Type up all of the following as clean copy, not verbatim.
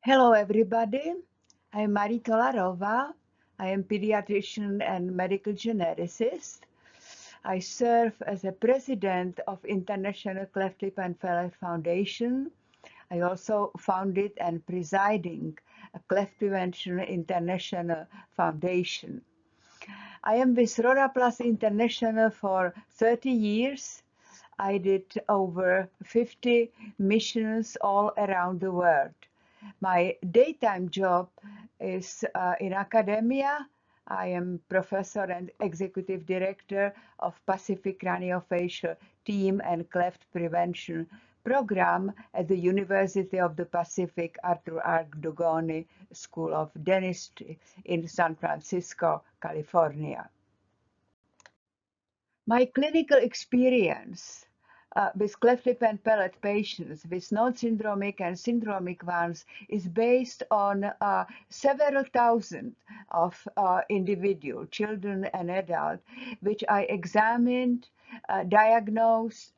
Hello, everybody. I'm Marie Tolarova. I am pediatrician and medical geneticist. I serve as a president of International Cleft Lip and Palate Foundation. I also founded and presiding a Cleft Prevention International Foundation. I am with Rotaplast International for 30 years. I did over 50 missions all around the world. My daytime job is in academia. I am professor and executive director of Pacific Craniofacial Team and Cleft Prevention Program at the University of the Pacific Arthur Ardugoni School of Dentistry in San Francisco, California. My clinical experience with cleft lip and palate patients with non-syndromic and syndromic ones is based on several thousand of individual children and adults, which I examined, diagnosed,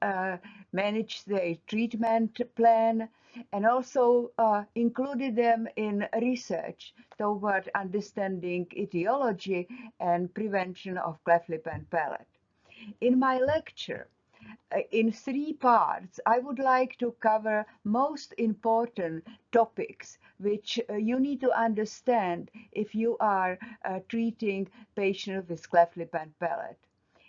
managed their treatment plan, and also included them in research toward understanding etiology and prevention of cleft lip and palate. In my lecture, in 3 parts, I would like to cover most important topics which you need to understand if you are treating patients with cleft lip and palate.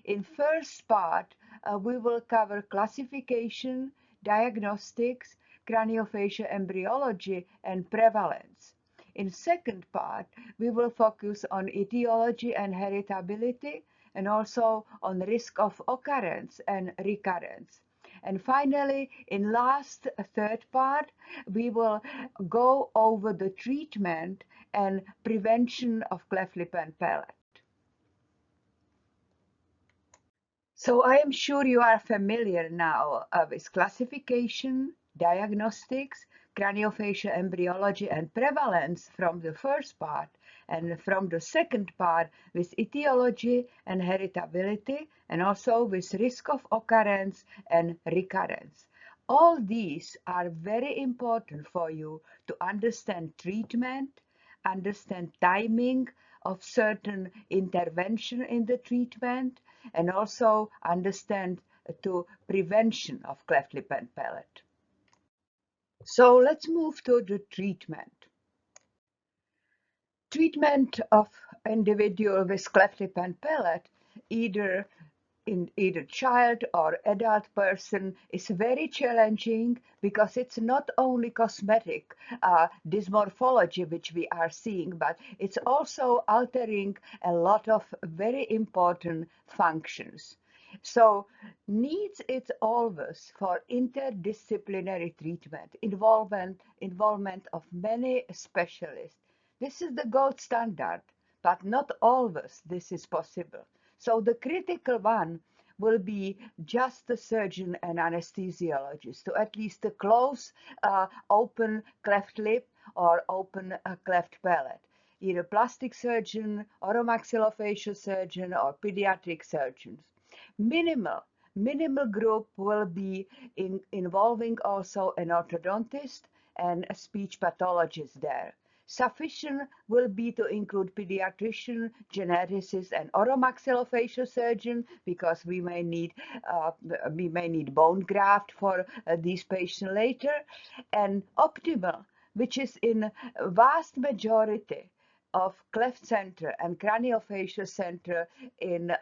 In first part, we will cover classification, diagnostics, craniofacial embryology, and prevalence. In second part, we will focus on etiology and heritability, and also on risk of occurrence and recurrence. And finally, in last third part, we will go over the treatment and prevention of cleft lip and palate. So I am sure you are familiar now with classification, diagnostics, craniofacial embryology, and prevalence from the first part, and from the second part with etiology and heritability, and also with risk of occurrence and recurrence. All these are very important for you to understand treatment, understand timing of certain intervention in the treatment, and also understand to prevention of cleft lip and palate. So let's move to the treatment. Treatment of individual with cleft lip and palate, either in either child or adult person, is very challenging because it's not only cosmetic dysmorphology which we are seeing, but it's also altering a lot of very important functions. So needs it always for interdisciplinary treatment, involvement of many specialists. This is the gold standard, but not always this is possible. So the critical one will be just the surgeon and anesthesiologist to at least close open cleft lip or open cleft palate. Either plastic surgeon, oromaxillofacial surgeon, or pediatric surgeons. Minimal group will be involving also an orthodontist and a speech pathologist there. Sufficient will be to include pediatrician, geneticist, and oromaxillofacial surgeon because we may need bone graft for these patients later, and optimal, which is in vast majority of cleft center and craniofacial center in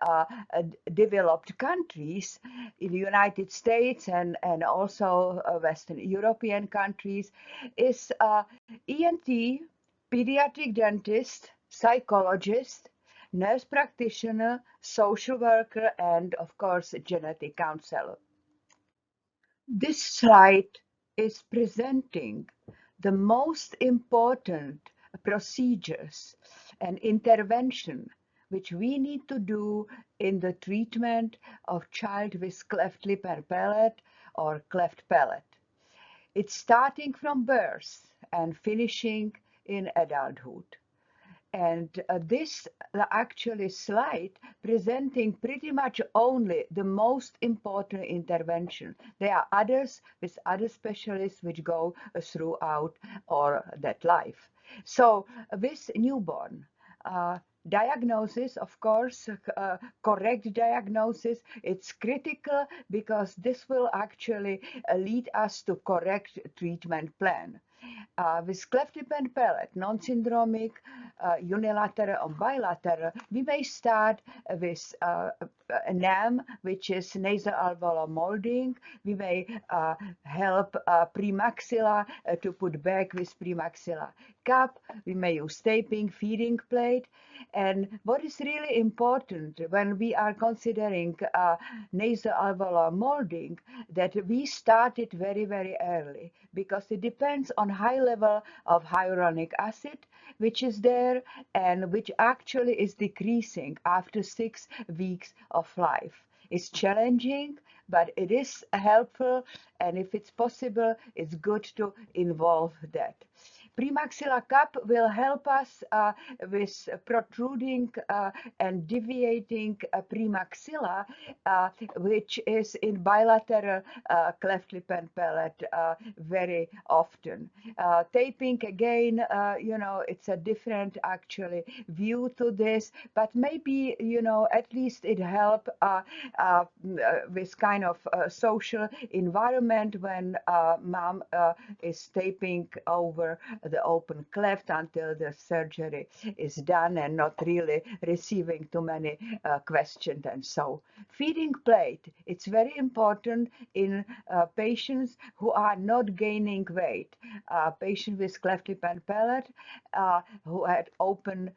developed countries, in the United States and also Western European countries, is ENT, pediatric dentist, psychologist, nurse practitioner, social worker, and of course, genetic counselor. This slide is presenting the most important procedures and intervention which we need to do in the treatment of child with cleft lip and palate or cleft palate. It's starting from birth and finishing in adulthood. And this actually slide presenting pretty much only the most important intervention. There are others with other specialists which go throughout or that life. So with newborn, diagnosis, of course, correct diagnosis, it's critical because this will actually lead us to correct treatment plan. With cleft lip and palate, non-syndromic, unilateral or bilateral, we may start with NAM, which is nasal-alveolar molding. We may help premaxilla to put back with premaxilla cup. We may use taping, feeding plate. And what is really important when we are considering nasal-alveolar molding, that we start it very, very early because it depends on high level of hyaluronic acid, which is there and which actually is decreasing after 6 weeks of life. It's challenging, but it is helpful, and if it's possible, it's good to involve that. Premaxilla cup will help us with protruding and deviating premaxilla, which is in bilateral cleft lip and palate very often. Taping again, it's a different actually view to this, but maybe, at least it help with kind of social environment when mom is taping over the open cleft until the surgery is done and not really receiving too many questions. And so feeding plate, it's very important in patients who are not gaining weight. Patients with cleft lip and palate who had open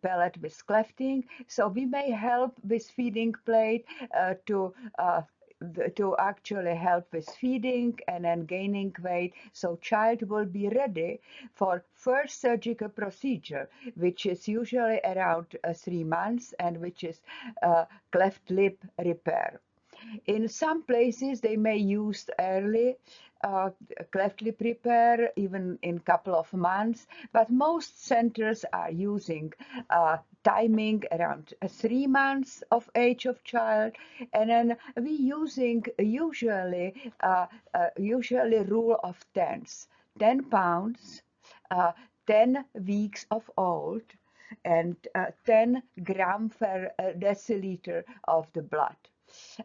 palate with clefting. So we may help with feeding plate to actually help with feeding and then gaining weight, so child will be ready for first surgical procedure, which is usually around 3 months and which is cleft lip repair. In some places, they may use early cleft lip repair, even in couple of months, but most centers are using timing around 3 months of age of child, and then we using usually rule of tens, 10 pounds, 10 weeks of old, and 10 gram per deciliter of the blood.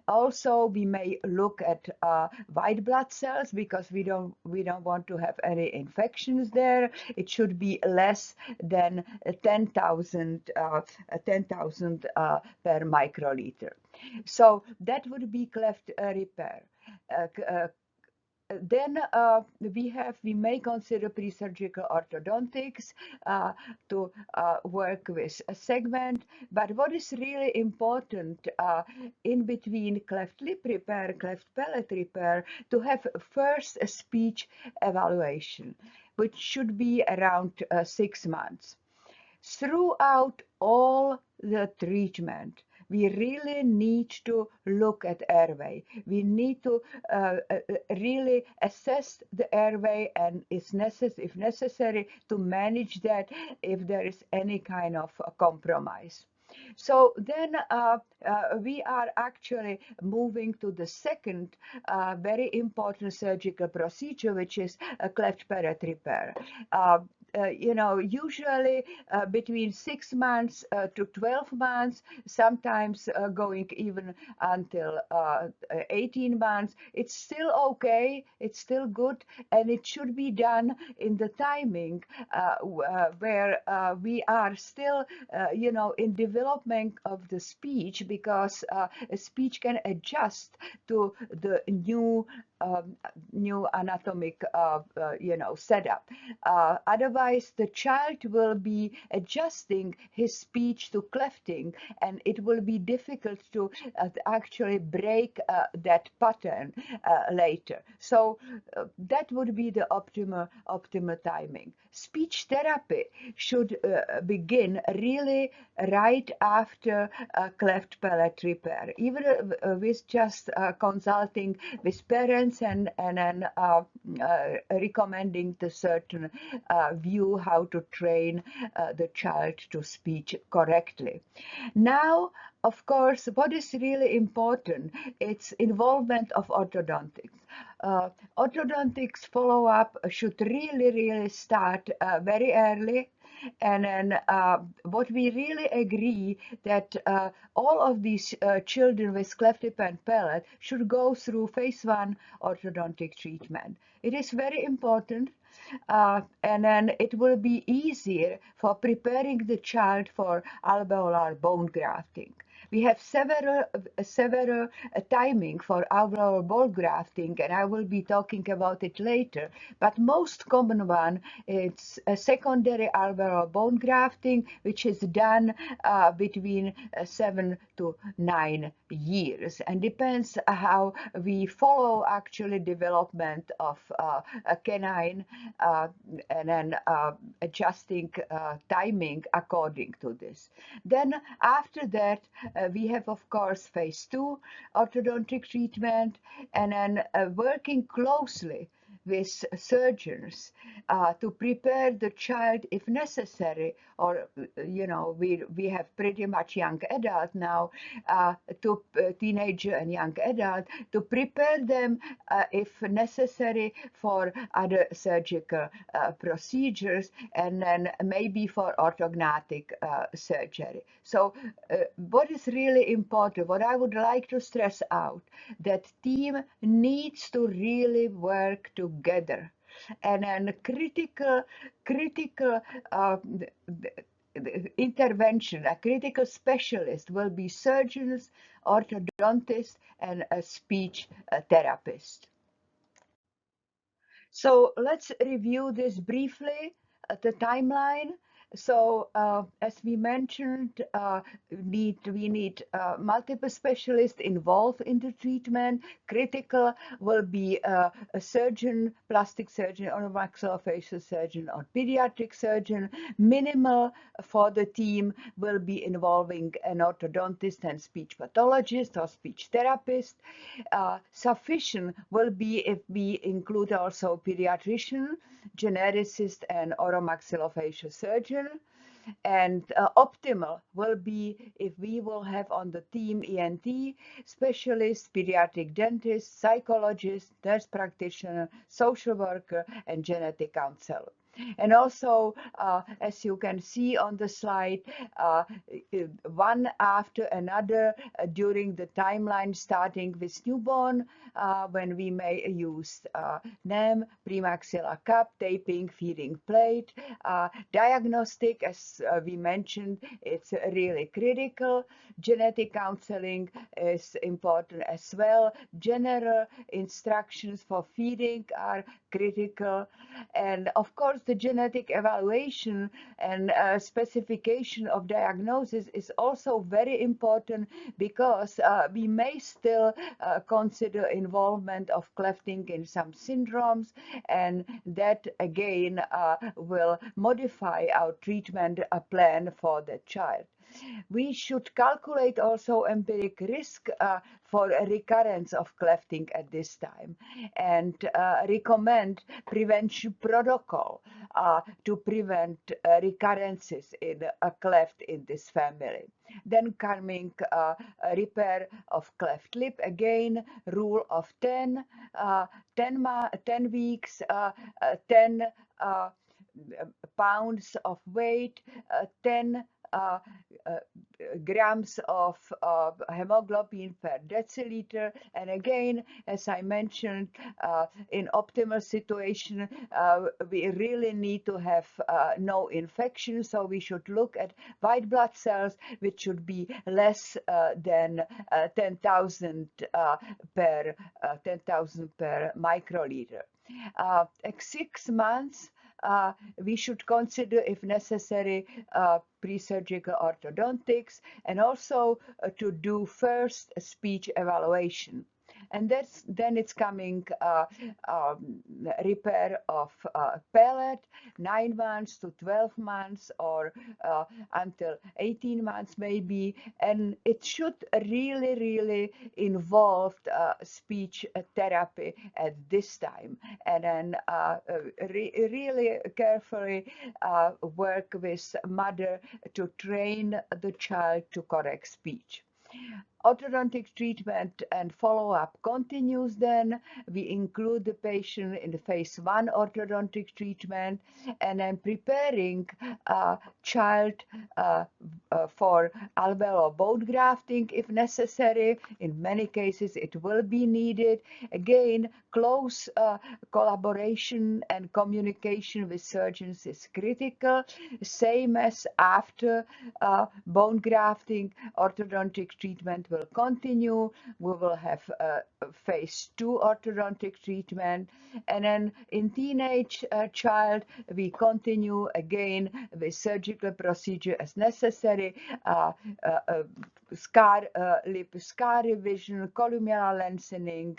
Also, we may look at white blood cells because we don't want to have any infections there. It should be less than 10,000 per microliter. So that would be cleft repair. Then we may consider pre-surgical orthodontics to work with a segment, but what is really important in between cleft lip repair, cleft palate repair, to have first a speech evaluation, which should be around 6 months. Throughout all the treatment, we really need to look at airway. We need to really assess the airway, and if necessary, to manage that if there is any kind of compromise. So then we are actually moving to the second very important surgical procedure, which is cleft palate repair. Usually between 6 months to 12 months, sometimes going even until 18 months. It's still okay, it's still good, and it should be done in the timing where we are still, in development of the speech, because speech can adjust to the new anatomic setup. Otherwise, the child will be adjusting his speech to clefting, and it will be difficult to actually break that pattern later. So that would be the optimal timing. Speech therapy should begin really right after cleft palate repair, even with just consulting with parents treatments and then recommending the certain view how to train the child to speak correctly. Now, of course, what is really important, it's involvement of orthodontics. Orthodontics follow-up should really start very early. And then what we really agree that all of these children with cleft lip and palate should go through phase 1 orthodontic treatment. It is very important, and then it will be easier for preparing the child for alveolar bone grafting. We have several timing for alveolar bone grafting, and I will be talking about it later. But most common one is a secondary alveolar bone grafting, which is done between 7 to 9 years, and depends how we follow actually development of a canine and then adjusting timing according to this. Then after that, we have, of course, phase 2 orthodontic treatment, and then working closely with surgeons to prepare the child if necessary, or we have pretty much young adult now, to teenager and young adult, to prepare them if necessary for other surgical procedures, and then maybe for orthodontic surgery. So what is really important, what I would like to stress out, that team needs to really work together, and then critical intervention, a critical specialist will be surgeons, orthodontists, and a speech therapist. So let's review this briefly, the timeline. So as we mentioned, we need multiple specialists involved in the treatment. Critical will be a surgeon, plastic surgeon, or a maxillofacial surgeon, or pediatric surgeon. Minimal for the team will be involving an orthodontist and speech pathologist or speech therapist. Sufficient will be if we include also pediatrician, geneticist, and oromaxillofacial surgeon. And optimal will be if we will have on the team ENT specialist, pediatric dentist, psychologist, nurse practitioner, social worker, and genetic counselor. And also, as you can see on the slide, one after another during the timeline, starting with newborn, when we may use NEM, premaxilla cup, taping, feeding plate. Diagnostic, as we mentioned, it's really critical. Genetic counseling is important as well. General instructions for feeding are critical. And of course, the genetic evaluation and specification of diagnosis is also very important, because we may still consider involvement of clefting in some syndromes, and that again will modify our treatment plan for the child. We should calculate also empiric risk for a recurrence of clefting at this time, and recommend prevention protocol to prevent recurrences in a cleft in this family. Then coming repair of cleft lip, again, rule of 10, 10 weeks, 10 pounds of weight, 10 grams of hemoglobin per deciliter. And again, as I mentioned, in optimal situation, we really need to have no infection, so we should look at white blood cells, which should be less than 10,000 per 10,000 per microliter. At 6 months, we should consider, if necessary, pre-surgical orthodontics, and also to do first speech evaluation. And then it's coming repair of palate, 9 months to 12 months, or until 18 months maybe, and it should really involve speech therapy at this time, and then really carefully work with mother to train the child to correct speech. Orthodontic treatment and follow-up continues then. We include the patient in the phase 1 orthodontic treatment, and I'm preparing child for alveolar bone grafting if necessary. In many cases it will be needed. Again, close collaboration and communication with surgeons is critical. Same as after bone grafting, orthodontic treatment will continue. We will have phase 2 orthodontic treatment, and then in teenage child we continue again with surgical procedure as necessary. Lip scar revision, columeral lengthening,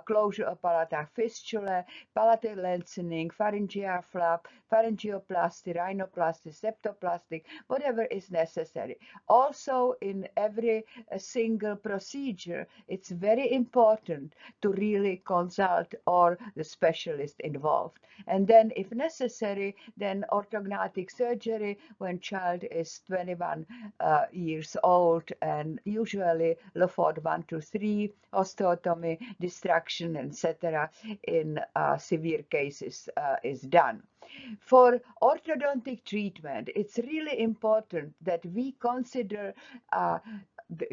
closure of palatal fistula, palatal lengthening, pharyngeal flap, pharyngeoplasty, rhinoplasty, septoplastic, whatever is necessary. Also, in every single procedure, it's very important to really consult or the specialist involved. And then, if necessary, then orthodontic surgery when child is 21 years old, and usually Lefort 1 to 3, osteotomy, distraction, etc. in severe cases is done. For orthodontic treatment, it's really important that we consider the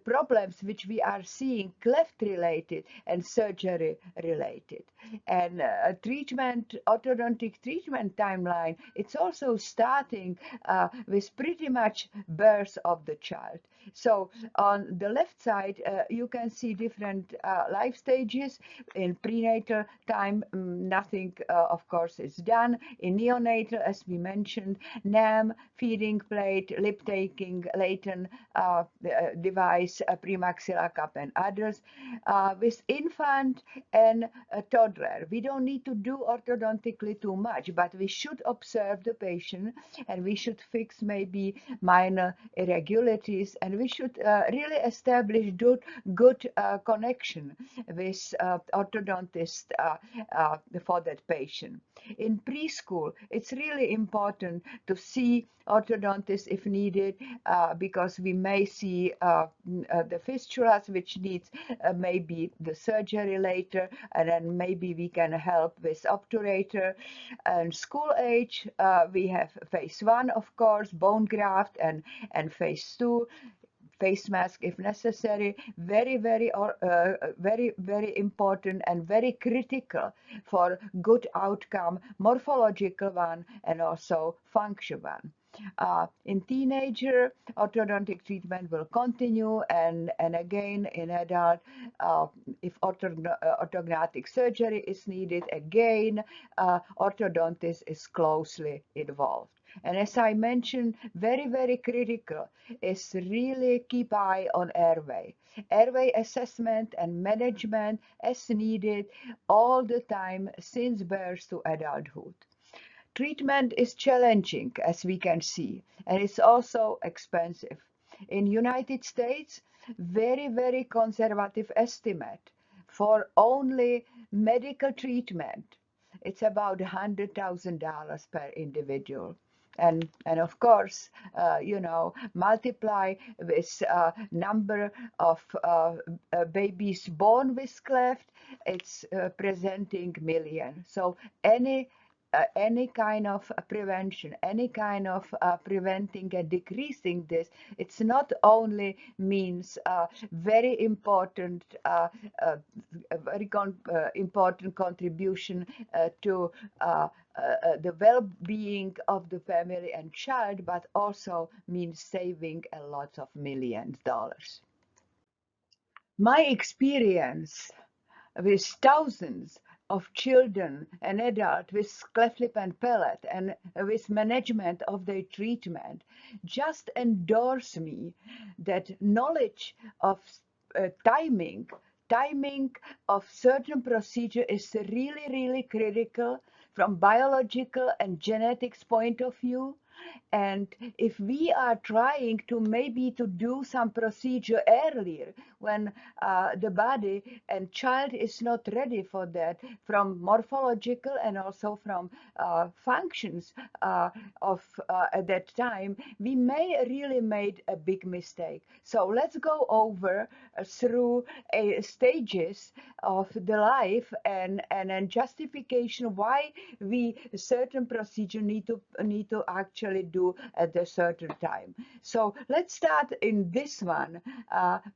problems which we are seeing cleft related and surgery related, and orthodontic treatment timeline, it's also starting with pretty much birth of the child. So on the left side you can see different life stages. In prenatal time, nothing of course is done. In neonatal, as we mentioned, NAM, feeding plate, lip taking, latent device, premaxilla cup, and others. With infant and toddler, we don't need to do orthodontically too much, but we should observe the patient, and we should fix maybe minor irregularities, and we should really establish good connection with orthodontist for that patient. In preschool, it's really important to see orthodontist if needed, because we may see the fistulas which needs maybe the surgery later, and then maybe we can help with obturator. And school age, we have phase 1, of course, bone graft, and phase 2, face mask if necessary. Very important and very critical for good outcome, morphological one and also function one. In teenager, orthodontic treatment will continue, and again in adult, if orthodontic surgery is needed, again orthodontist is closely involved. And as I mentioned, very critical is really keep eye on airway. Airway assessment and management as needed all the time since birth to adulthood. Treatment is challenging, as we can see, and it's also expensive. In United States, very conservative estimate for only medical treatment, it's about $100,000 per individual. And of course, multiply with number of babies born with cleft, it's presenting million. So any kind of prevention, any kind of preventing and decreasing this, it's not only means very important, important contribution to the well-being of the family and child, but also means saving a lot of millions of dollars. My experience with thousands of children and adults with cleft lip and palate, and with management of their treatment, just endorse me that knowledge of timing of certain procedure is really, really critical from biological and genetics point of view. And if we are trying to maybe to do some procedure earlier when the body and child is not ready for that from morphological and also from functions of at that time, we may really made a big mistake. So let's go over through stages of the life and justification why we certain procedure need to actually do at a certain time. So let's start in this one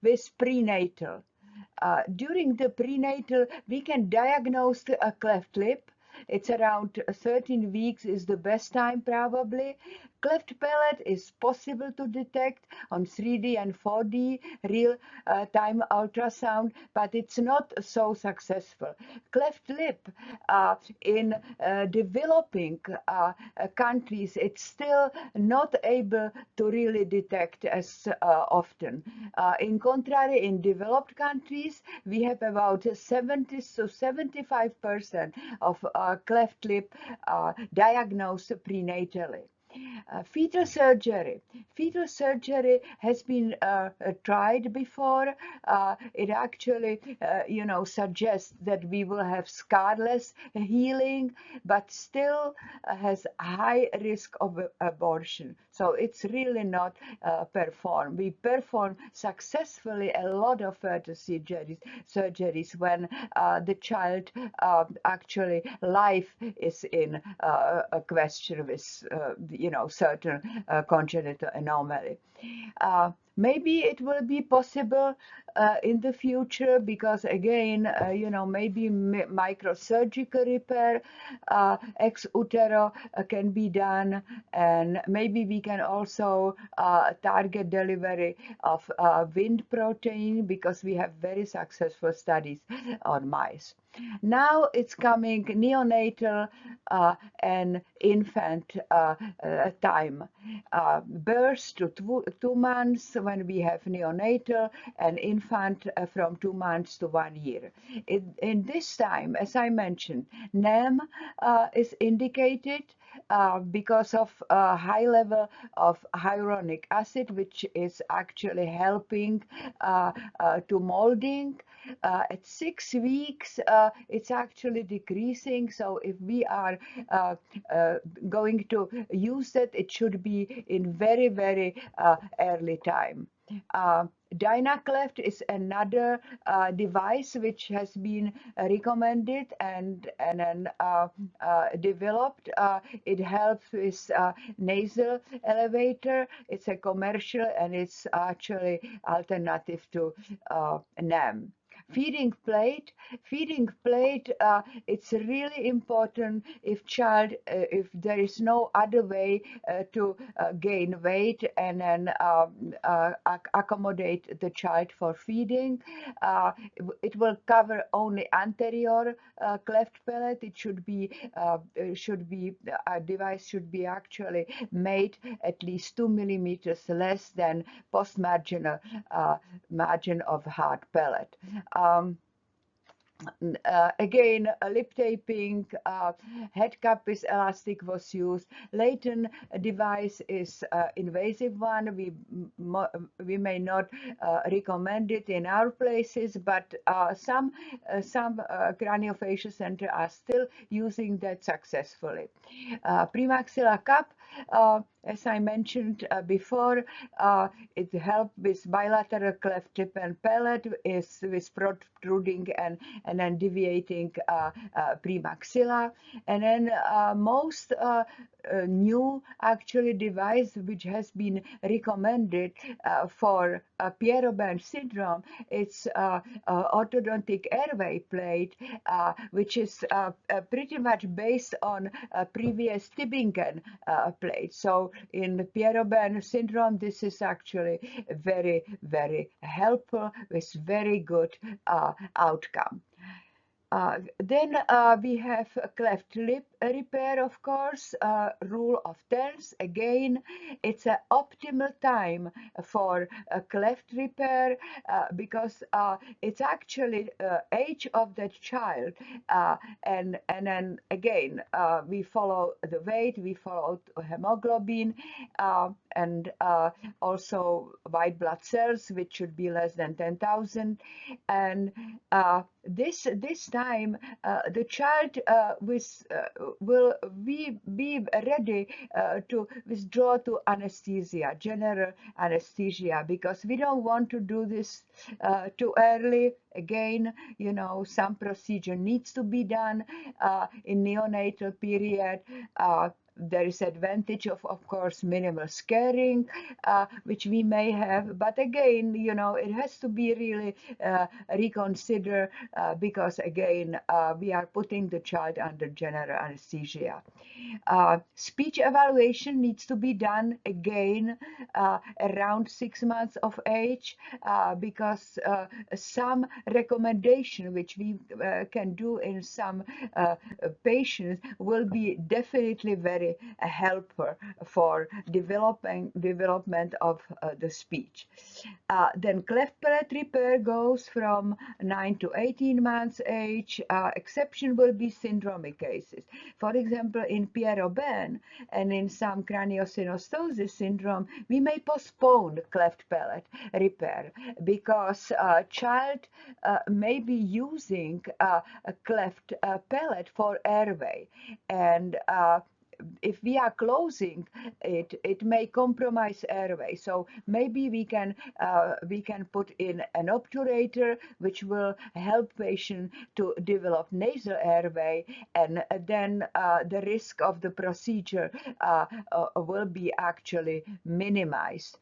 with prenatal. During the prenatal, we can diagnose a cleft lip. It's around 13 weeks is the best time probably. Cleft palate is possible to detect on 3D and 4D real-time ultrasound, but it's not so successful. Cleft lip in developing countries, it's still not able to really detect as often. In contrary, in developed countries, we have about 70 to 75% of cleft lip diagnosed prenatally. Fetal surgery. Fetal surgery has been tried before. It actually, suggests that we will have scarless healing, but still has high risk of abortion. So it's really not performed. We perform successfully a lot of fetal surgeries when the child actually life is in a question with certain congenital anomaly. Maybe it will be possible in the future because again, maybe microsurgical repair ex utero can be done, and maybe we can also target delivery of Wind protein because we have very successful studies on mice. Now it's coming neonatal and infant time. Birth to 2 months when we have neonatal, and infant from 2 months to 1 year. In this time, as I mentioned, NAM is indicated because of high level of hyaluronic acid, which is actually helping to molding. At 6 weeks, it's actually decreasing. So if we are going to use that, it should be in very, very early time. DynaCleft is another device which has been recommended and developed. It helps with nasal elevator. It's a commercial and it's actually alternative to NAM. Feeding plate, it's really important if there is no other way to gain weight and then accommodate the child for feeding. It will cover only anterior cleft palate. It should be a device should be actually made at least 2 millimeters less than post-marginal margin of hard palate. Again, lip taping, head cap with elastic was used. Latent device is invasive one. We may not recommend it in our places, but some craniofacial centers are still using that successfully. Premaxilla cup, as I mentioned before, it helps with bilateral cleft lip and palate with protruding and then deviating premaxilla. And then most new actually device which has been recommended for Pierre-Robin syndrome, it's orthodontic airway plate, which is pretty much based on previous Tübingen plate. So in Pierre-Robin syndrome, this is actually very, very helpful with very good outcome. Then we have a cleft lip repair, of course, rule of tens. Again, it's an optimal time for a cleft repair because it's actually age of that child. And then again, we follow the weight, we follow hemoglobin, and also white blood cells, which should be less than 10,000. And this time the child will be ready to withdraw to anesthesia, general anesthesia, because we don't want to do this too early. Again, you know, some procedure needs to be done in neonatal period. There is advantage of course, minimal scarring, which we may have, but again, you know, it has to be really reconsidered because again, we are putting the child under general anesthesia. Speech evaluation needs to be done again around 6 months of age because some recommendation which we can do in some patients will be definitely very helpful for development of the speech. Then cleft palate repair goes from 9 to 18 months age. Exception will be syndromic cases. For example, in Pierre-Robin and in some craniosynostosis syndrome, we may postpone cleft palate repair because child may be using a cleft palate for airway, and if we are closing it, it may compromise airway. So maybe we can put in an obturator, which will help patient to develop nasal airway, and then the risk of the procedure will be actually minimized.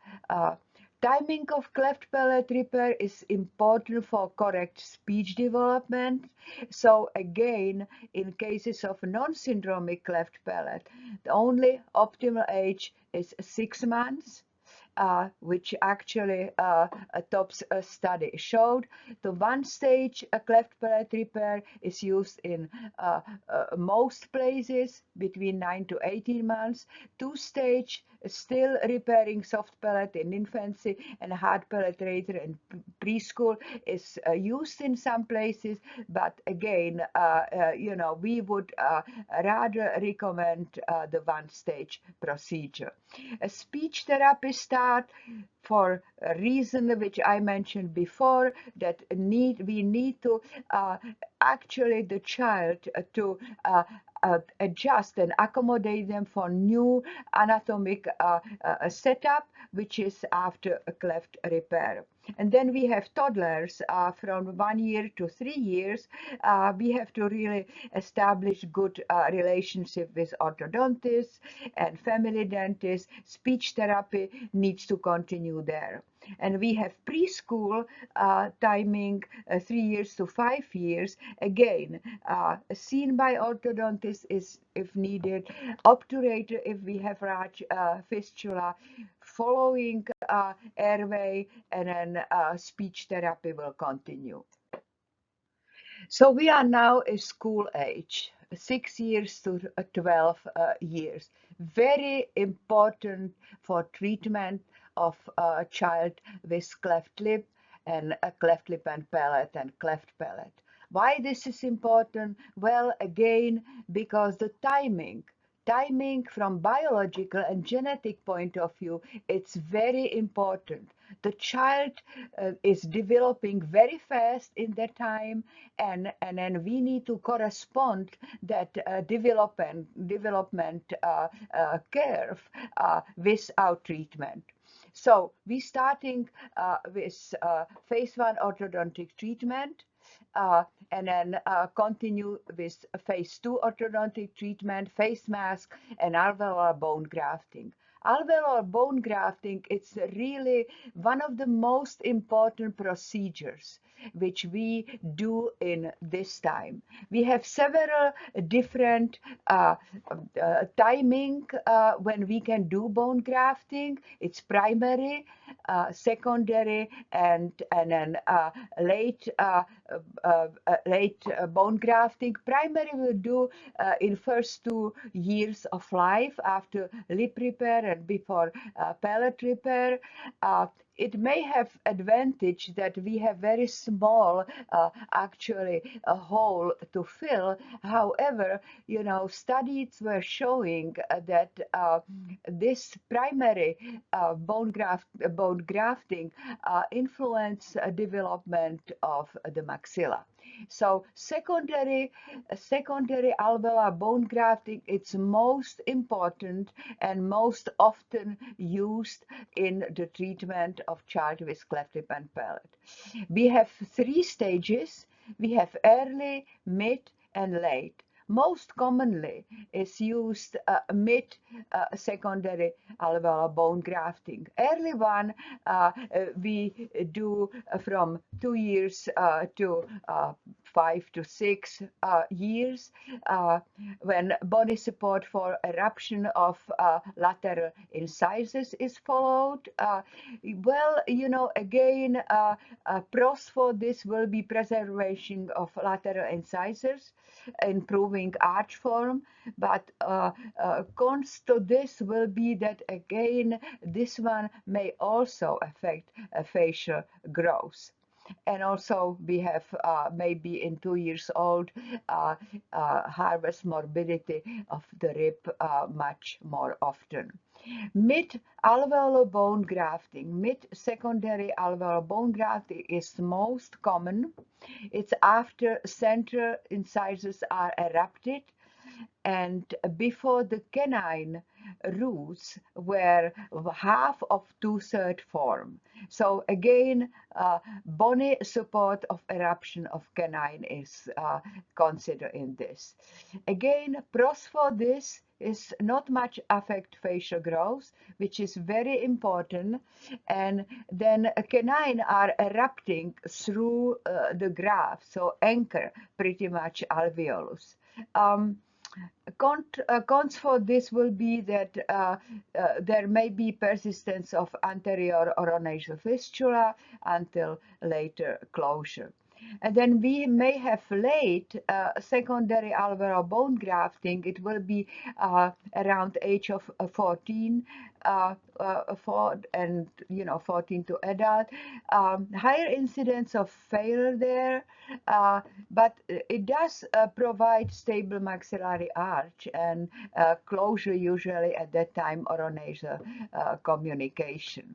Timing of cleft palate repair is important for correct speech development. So again, in cases of non-syndromic cleft palate, the only optimal age is 6 months. Which actually a TOPS study showed. The one-stage cleft palate repair is used in most places between 9 to 18 months. Two-stage, still repairing soft palate in infancy and hard palate later in preschool is used in some places, but again, you know, we would rather recommend the one-stage procedure. A speech therapy start for a reason which I mentioned before, that we need to actually the child to adjust and accommodate them for new anatomic setup, which is after a cleft repair. And then we have toddlers from 1 year to 3 years. We have to really establish good relationship with orthodontists and family dentists. Speech therapy needs to continue there. And we have preschool timing 3 years to 5 years. Again, seen by orthodontist is if needed, obturator if we have large fistula, following airway, and then speech therapy will continue. So we are now a school age, 6 years to 12 years. Very important for treatment of a child with cleft lip and cleft lip and palate and cleft palate. Why this is important? Well, again, because the timing from biological and genetic point of view, it's very important. The child is developing very fast in that time, and then we need to correspond that development curve with our treatment. So we starting with phase 1 orthodontic treatment, and then continue with phase 2 orthodontic treatment, face mask, and alveolar bone grafting. Alveolar bone grafting, it's really one of the most important procedures which we do in this time. We have several different timing when we can do bone grafting. It's primary, secondary, and then late bone grafting. Primary will do in first 2 years of life after lip repair and before palate repair. It may have advantage that we have very small actually a hole to fill. However, studies were showing that this primary bone grafting influence development of the maxilla. So secondary alveolar bone grafting, it's most important and most often used in the treatment of child with cleft lip and palate. We have 3 stages. We have early, mid, and late. Most commonly is used mid secondary alveolar bone grafting. Early one we do from 2 years to 5 to 6 years when bony support for eruption of lateral incisors is followed. Again, pros for this will be preservation of lateral incisors, improving arch form, but cons to this will be that again, this one may also affect facial growth. And also we have maybe in 2 years old harvest morbidity of the rib much more often. Mid-alveolar bone grafting, mid-secondary alveolar bone grafting is most common. It's after central incisors are erupted and before the canine roots were half of two-third form. So again, bony support of eruption of canine is considered in this. Again, pros for this is not much affect facial growth, which is very important, and then canine are erupting through the graft, so anchor pretty much alveolus. Cons for this will be that there may be persistence of anterior oronasal fistula until later closure. And then we may have late secondary alveolar bone grafting. It will be around age of 14, 14 to adult. Higher incidence of failure there, but it does provide stable maxillary arch and closure usually at that time oronasal communication.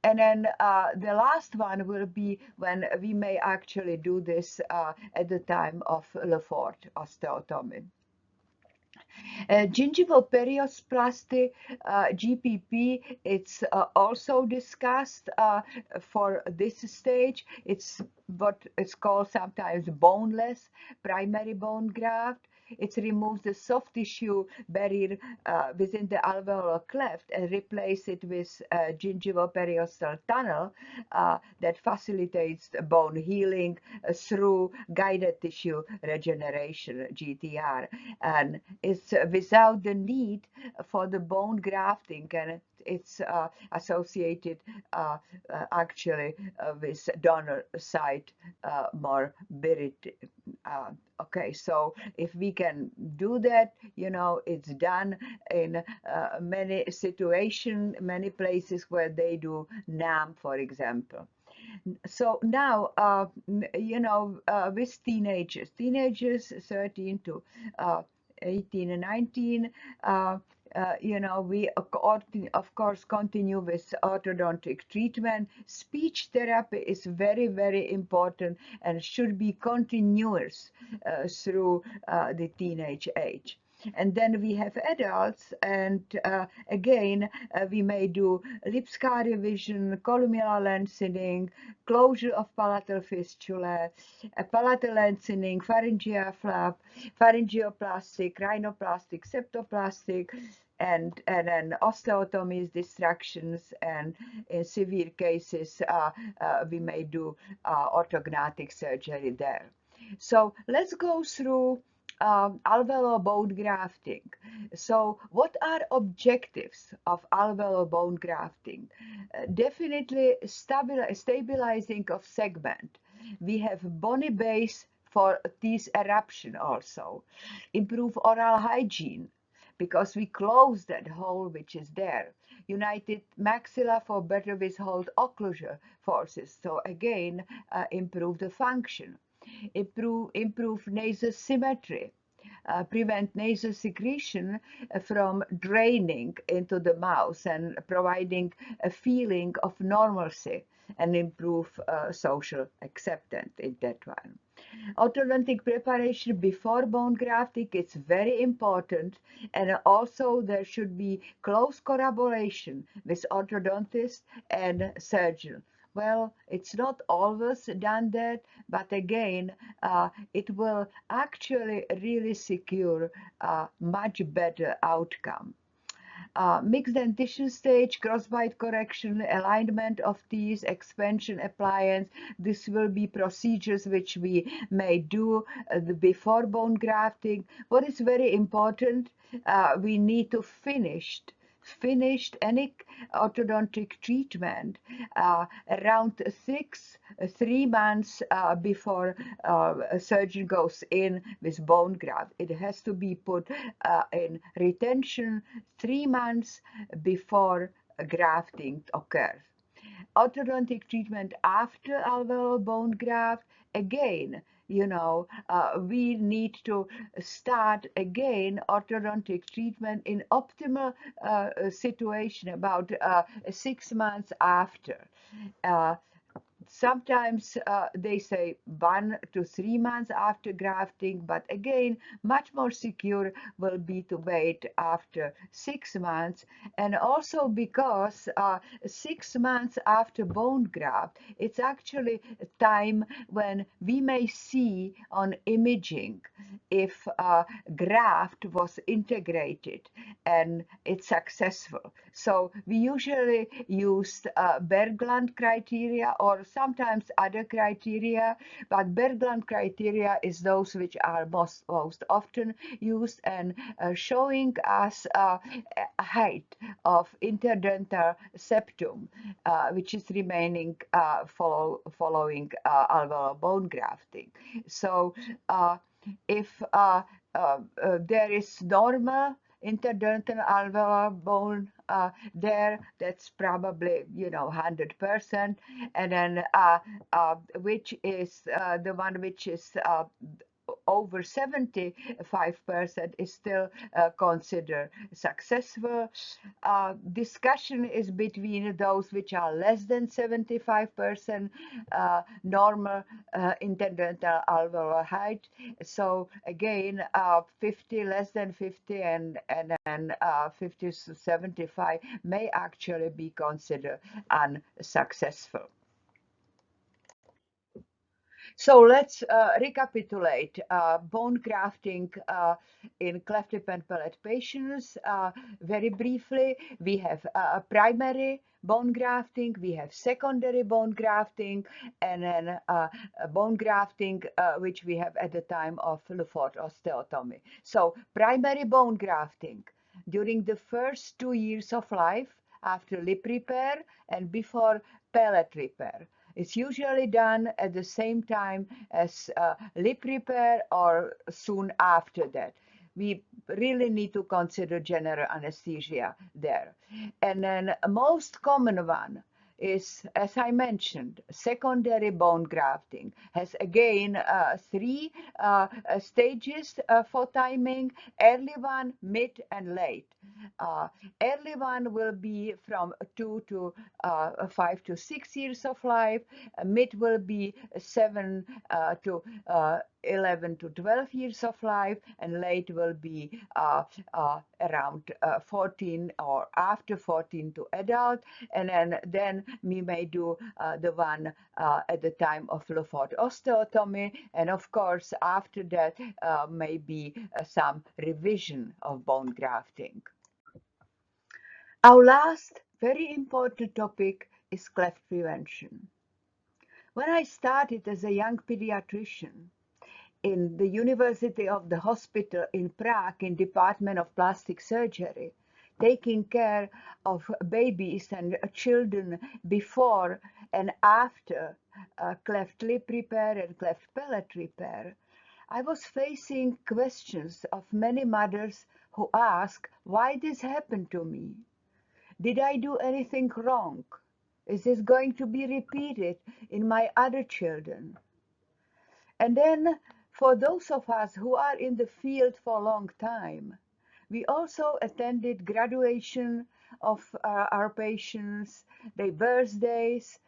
And then the last one will be when we may actually do this at the time of Lefort osteotomy. Gingival periosplasty, GPP, it's also discussed for this stage. It's what it's called sometimes boneless primary bone graft. It removes the soft tissue barrier within the alveolar cleft and replace it with gingival periostal tunnel that facilitates bone healing through guided tissue regeneration, GTR. And it's without the need for the bone grafting, and it's associated actually with donor site morbidity. Okay, so if we can do that, it's done in many situations, many places where they do NAM, for example. So now, with teenagers 13 to 18 and 19, we of course continue with orthodontic treatment. Speech therapy is very, very important and should be continuous through the teenage age. And then we have adults, and again, we may do lip scar revision, columella lengthening, closure of palatal fistula, palatal lengthening, pharyngeal flap, pharyngeoplastic, rhinoplastic, septoplastic, and then osteotomies, distractions, and in severe cases, we may do orthognathic surgery there. So let's go through alveolar bone grafting. So what are objectives of alveolar bone grafting? Definitely stabilizing of segment. We have bony base for teeth eruption also. Improve oral hygiene because we close that hole which is there. United maxilla for better withhold occlusal forces. So again, improve the function. Improve nasal symmetry. Prevent nasal secretion from draining into the mouth and providing a feeling of normalcy and improve social acceptance in that one. Orthodontic preparation before bone grafting is very important, and also there should be close collaboration with orthodontist and surgeon. Well, it's not always done that, but again, it will actually really secure a much better outcome. Mixed dentition stage, crossbite correction, alignment of teeth, expansion, appliance. This will be procedures which we may do before bone grafting. What is very important, we need to finished any orthodontic treatment around 3 months before a surgeon goes in with bone graft. It has to be put in retention 3 months before grafting occurs. Orthodontic treatment after alveolar bone graft, again, we need to start again orthodontic treatment in optimal situation about 6 months after. Uh, Sometimes they say 1 to 3 months after grafting, but again, much more secure will be to wait after 6 months. And also because 6 months after bone graft, it's actually a time when we may see on imaging if graft was integrated and it's successful. So we usually use Bergland criteria or sometimes other criteria, but Bergland criteria is those which are most often used and showing us height of interdental septum, which is remaining following alveolar bone grafting. So if there is normal interdental alveolar bone there, that's probably 100%, and then which is the one which is over 75% is still considered successful. Discussion is between those which are less than 75% normal interdental alveolar height. So again, 50, less than 50, and then 50 to 75 may actually be considered unsuccessful. So let's recapitulate bone grafting in cleft lip and palate patients. Very briefly, we have primary bone grafting, we have secondary bone grafting, and then bone grafting which we have at the time of Le Fort osteotomy. So primary bone grafting during the first 2 years of life after lip repair and before palate repair. It's usually done at the same time as lip repair or soon after that. We really need to consider general anesthesia there. And then most common one is, as I mentioned, secondary bone grafting has again 3 stages for timing: early one, mid, and late. Early one will be from 2 to 5 to 6 years of life. Mid will be 7 to 11 to 12 years of life, and late will be around 14 or after 14 to adult. And then we may do the one at the time of Lefort osteotomy, and of course after that maybe some revision of bone grafting. Our last very important topic is cleft prevention. When I started as a young pediatrician in the University of the Hospital in Prague in Department of Plastic Surgery, taking care of babies and children before and after cleft lip repair and cleft palate repair, I was facing questions of many mothers who ask, why this happened to me? Did I do anything wrong? Is this going to be repeated in my other children? And then for those of us who are in the field for a long time, we also attended graduation of our patients, their birthdays,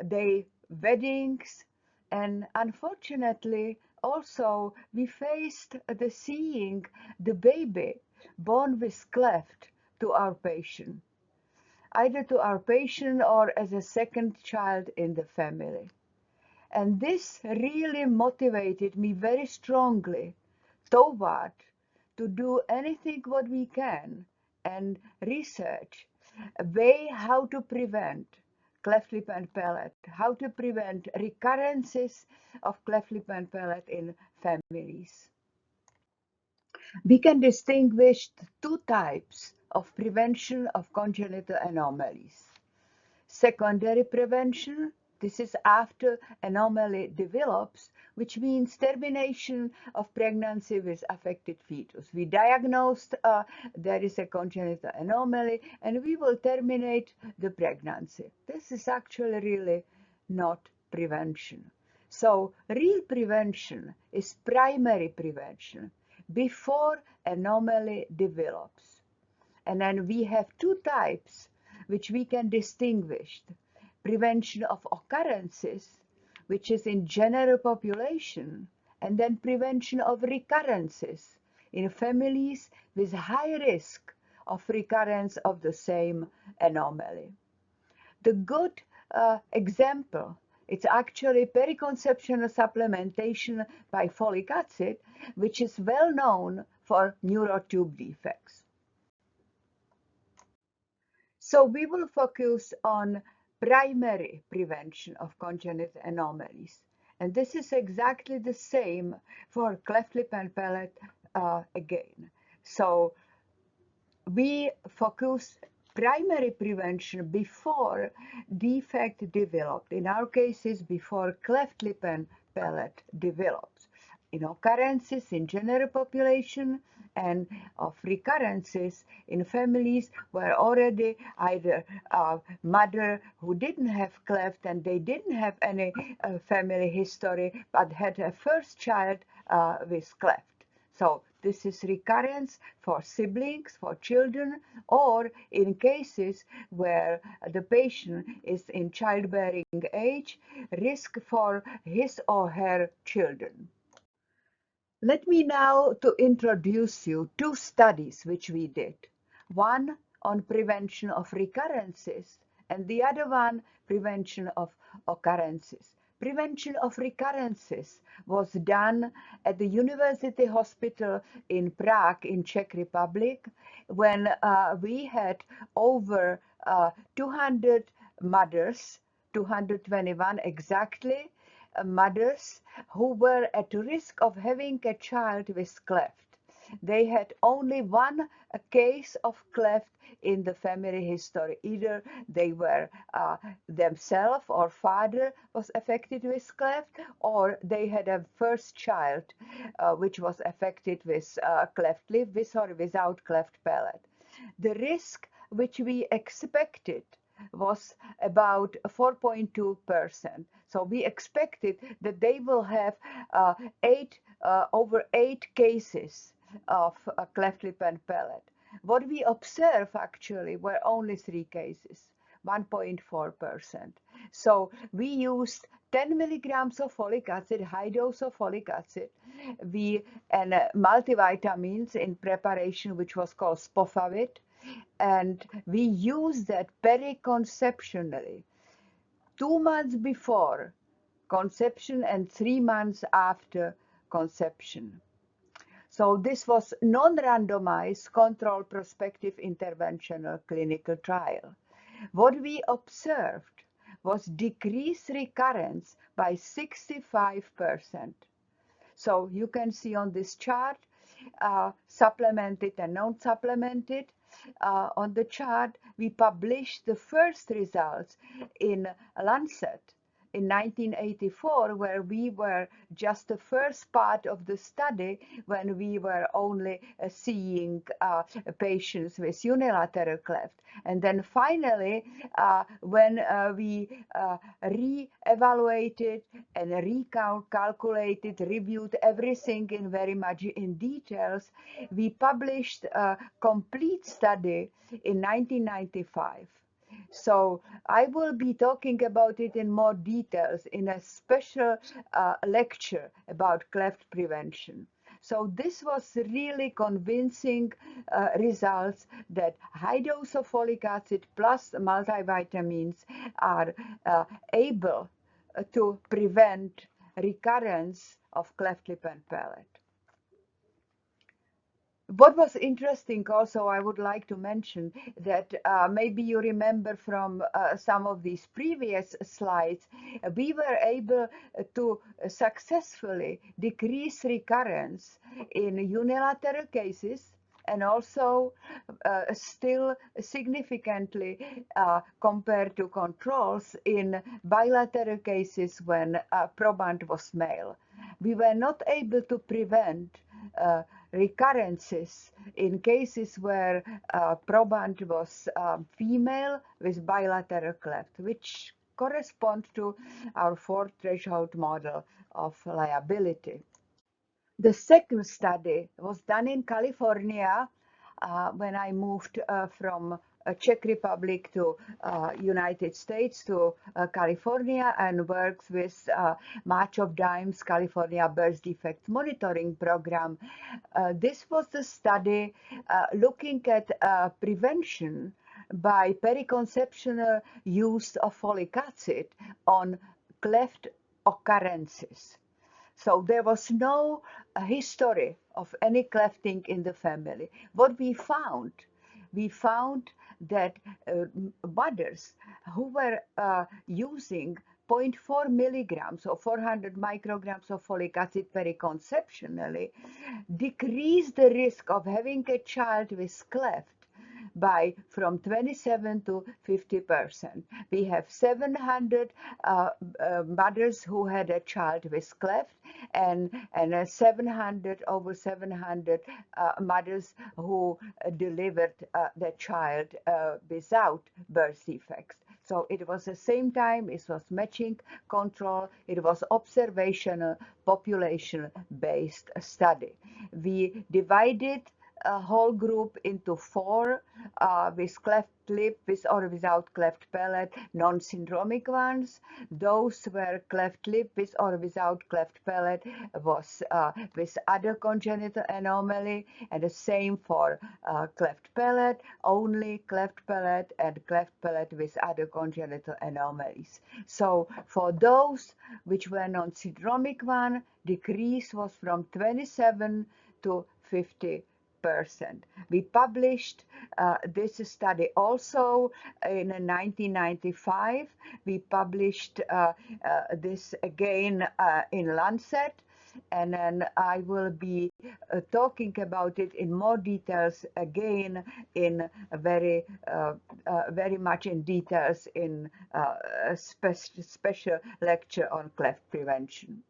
their weddings, and unfortunately also we faced the seeing the baby born with cleft to our patient, either to our patient or as a second child in the family. And this really motivated me very strongly toward to do anything what we can and research a way how to prevent cleft lip and palate, how to prevent recurrences of cleft lip and palate in families. We can distinguish two types of prevention of congenital anomalies. Secondary prevention, this is after anomaly develops, which means termination of pregnancy with affected fetus. We diagnosed there is a congenital anomaly and we will terminate the pregnancy. This is actually really not prevention. So real prevention is primary prevention before anomaly develops. And then we have two types which we can distinguish. Prevention of occurrences, which is in general population, and then prevention of recurrences in families with high risk of recurrence of the same anomaly. The good example, it's actually periconceptional supplementation by folic acid, which is well known for neurotube defects. So we will focus on primary prevention of congenital anomalies. And this is exactly the same for cleft lip and palate again. So we focus primary prevention before defect developed. In our cases, before cleft lip and palate develops. In occurrences in general population and of recurrences in families where already either a mother who didn't have cleft and they didn't have any family history but had a first child with cleft. So this is recurrence for siblings, for children, or in cases where the patient is in childbearing age, risk for his or her children. Let me now to introduce you two studies which we did. One on prevention of recurrences and the other one prevention of occurrences. Prevention of recurrences was done at the University Hospital in Prague in Czech Republic when we had over 200 mothers, 221 exactly, mothers who were at risk of having a child with cleft. They had only one case of cleft in the family history. Either they were themselves or father was affected with cleft, or they had a first child which was affected with cleft lip with or without cleft palate. The risk which we expected was about 4.2%. So we expected that they will have over 8 cases of cleft lip and palate. What we observe actually were only 3 cases, 1.4%. So we used 10 milligrams of folic acid, high dose of folic acid, and multivitamins in preparation, which was called Spofavit, and we used that periconceptionally, 2 months before conception and 3 months after conception. So this was non-randomized, controlled prospective interventional clinical trial. What we observed was decreased recurrence by 65%. So you can see on this chart, supplemented and non-supplemented. On the chart, we published the first results in Lancet in 1984, where we were just the first part of the study when we were only seeing patients with unilateral cleft. And then finally, when we re-evaluated and recalculated, reviewed everything in very much in details, we published a complete study in 1995. So I will be talking about it in more details in a special lecture about cleft prevention. So this was really convincing results that high dose of folic acid plus multivitamins are able to prevent recurrence of cleft lip and palate. What was interesting also, I would like to mention that maybe you remember from some of these previous slides, we were able to successfully decrease recurrence in unilateral cases and also still significantly compared to controls in bilateral cases when proband was male. We were not able to prevent recurrences in cases where proband was female with bilateral cleft, which correspond to our 4 threshold model of liability. The second study was done in California when I moved from Czech Republic to United States to California and works with March of Dimes California Birth Defects Monitoring Program. This was the study looking at prevention by periconceptional use of folic acid on cleft occurrences. So there was no history of any clefting in the family. What we found that mothers who were using 0.4 milligrams or 400 micrograms of folic acid periconceptionally decreased the risk of having a child with cleft by from 27 to 50%. We have 700 mothers who had a child with cleft and 700 over 700 mothers who delivered the child without birth defects. So it was the same time, it was matching control, it was observational population-based study. We divided a whole group into 4 with cleft lip with or without cleft palate, non-syndromic ones. Those were cleft lip with or without cleft palate was with other congenital anomaly, and the same for cleft palate, only cleft palate and cleft palate with other congenital anomalies. So for those which were non-syndromic one, decrease was from 27 to 50%. We published this study also in 1995. We published this again in Lancet, and then I will be talking about it in more details again in very much in details in a special lecture on cleft prevention.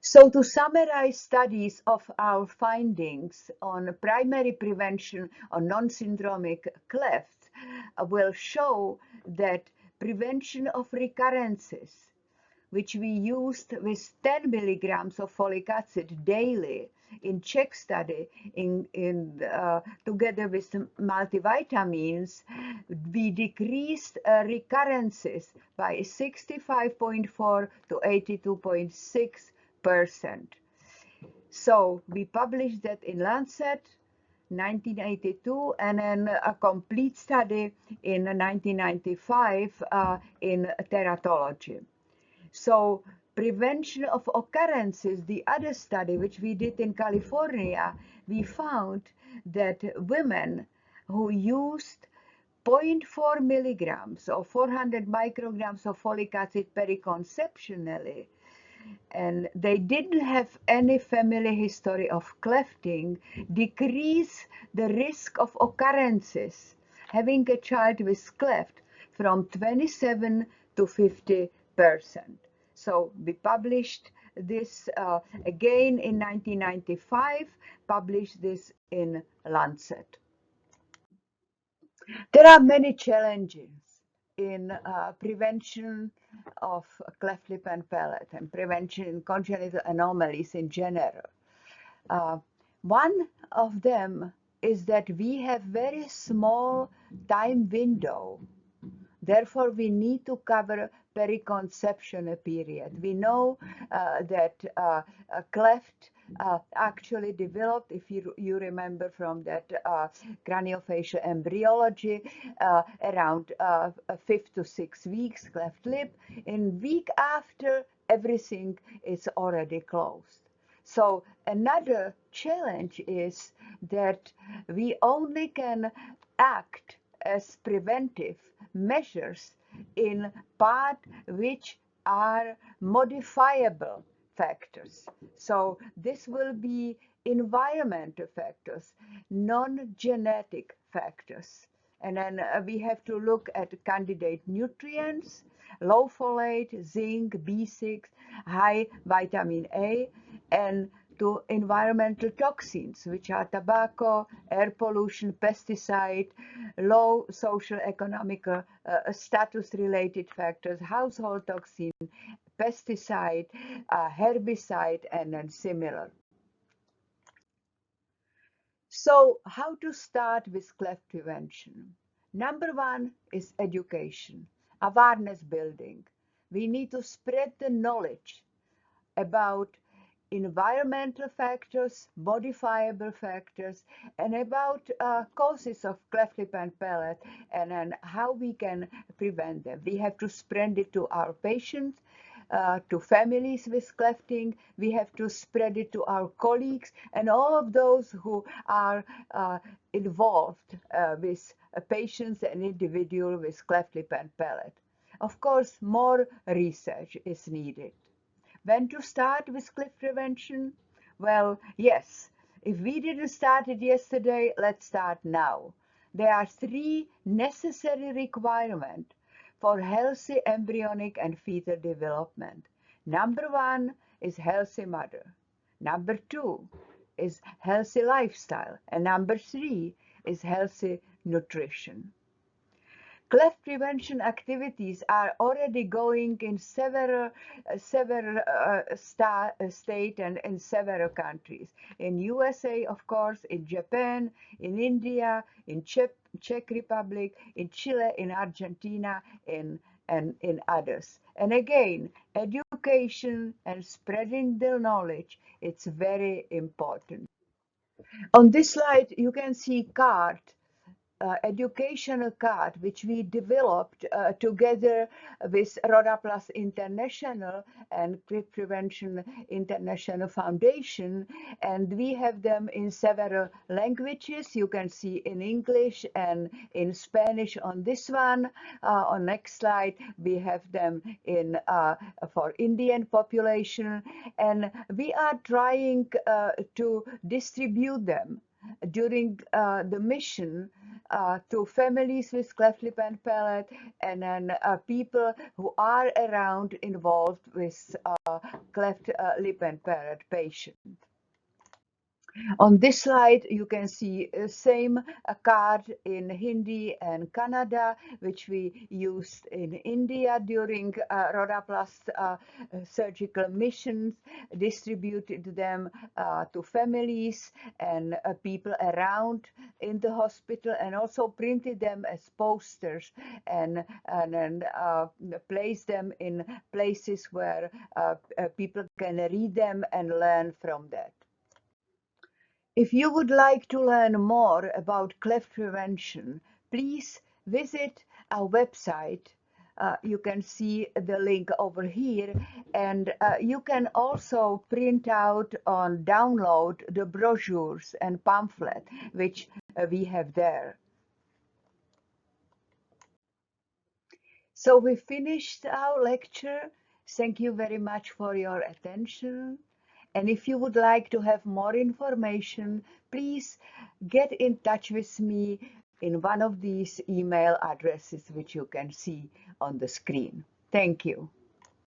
So to summarize studies of our findings on primary prevention on non-syndromic clefts will show that prevention of recurrences which we used with 10 milligrams of folic acid daily in Czech study, together with multivitamins, we decreased recurrences by 65.4 to 82.6%. So we published that in Lancet 1982, and then a complete study in 1995 in teratology. So prevention of occurrences, the other study which we did in California, we found that women who used 0.4 milligrams or 400 micrograms of folic acid periconceptionally, and they didn't have any family history of clefting, decrease the risk of occurrences having a child with cleft from 27 to 50%. So we published this again in 1995, published this in Lancet. There are many challenges in prevention of cleft lip and palate and prevention in congenital anomalies in general. One of them is that we have very small time window. Therefore, we need to cover periconception period. We know that a cleft actually developed, if you remember from that craniofacial embryology, around 5 to 6 weeks, cleft lip. In week after, everything is already closed. So another challenge is that we only can act as preventive measures in part which are modifiable factors. So this will be environmental factors, non-genetic factors. And then we have to look at candidate nutrients, low folate, zinc, B6, high vitamin A, and to environmental toxins, which are tobacco, air pollution, pesticide, low social economical status related factors, household toxin, pesticide, herbicide, and then similar. So how to start with cleft prevention? Number one is education, awareness building. We need to spread the knowledge about environmental factors, modifiable factors, and about causes of cleft lip and palate, and then how we can prevent them. We have to spread it to our patients, to families with clefting. We have to spread it to our colleagues and all of those who are involved with patients and individuals with cleft lip and palate. Of course, more research is needed. When to start with cleft prevention? Well, yes, if we didn't start it yesterday, let's start now. There are 3 necessary requirements for healthy embryonic and fetal development. Number 1 is healthy mother. Number 2 is healthy lifestyle. And number 3 is healthy nutrition. Cleft prevention activities are already going in several states and in several countries. In USA, of course, in Japan, in India, in Czech Republic, in Chile, in Argentina, and in others. And again, education and spreading the knowledge, it's very important. On this slide, you can see card educational card which we developed together with Rotaplast International and Cleft Prevention International Foundation, and we have them in several languages. You can see in English and in Spanish on this one. On next slide, we have them in for Indian population, and we are trying to distribute them during the mission to families with cleft lip and palate, and then people who are around involved with cleft lip and palate patients. On this slide, you can see same card in Hindi and Kannada, which we used in India during Rotaplast surgical missions, distributed them to families and people around in the hospital, and also printed them as posters and placed them in places where people can read them and learn from that. If you would like to learn more about cleft prevention, please visit our website. You can see the link over here, and you can also print out or download the brochures and pamphlet which we have there. So we finished our lecture. Thank you very much for your attention. And if you would like to have more information, please get in touch with me in one of these email addresses which you can see on the screen. Thank you.